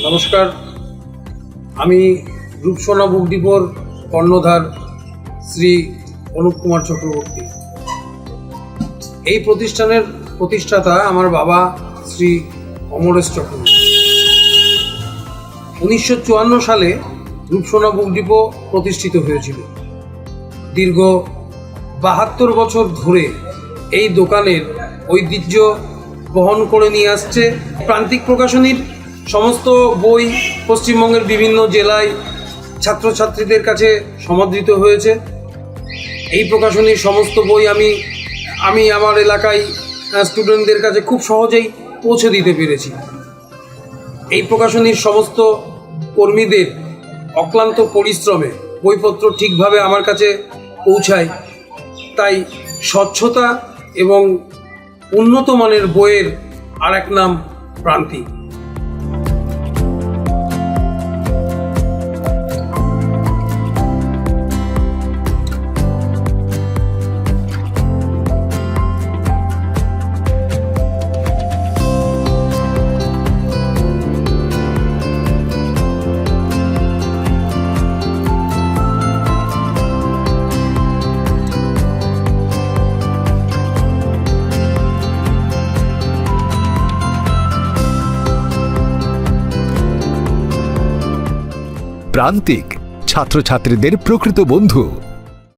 নমস্কার, আমি রূপসোনা বুক ডিপোর কর্ণধার শ্রী অনুপ কুমার চক্রবর্তী। এই প্রতিষ্ঠানের প্রতিষ্ঠাতা আমার বাবা শ্রী অমরেশ চক্রবর্তী। 1954 সালে রূপসোনা বুক ডিপো প্রতিষ্ঠিত হয়েছিল। দীর্ঘ 72 বছর ধরে এই দোকানের ঐতিহ্য বহন করে নিয়ে আসছে। প্রান্তিক প্রকাশনীর সমস্ত বই পশ্চিমবঙ্গের বিভিন্ন জেলায় ছাত্রছাত্রীদের কাছে সমাদৃত হয়েছে। এই প্রকাশনীর সমস্ত বই আমি আমার এলাকায় স্টুডেন্টদের কাছে খুব সহজেই পৌঁছে দিতে পেরেছি। এই প্রকাশনীর সমস্ত কর্মীদের অক্লান্ত পরিশ্রমে বইপত্র ঠিকভাবে আমার কাছে পৌঁছায়। তাই স্বচ্ছতা এবং উন্নত মানের বইয়ের আর এক নাম প্রান্তিক। প্রান্তিক ছাত্রছাত্রীদের প্রকৃত বন্ধু।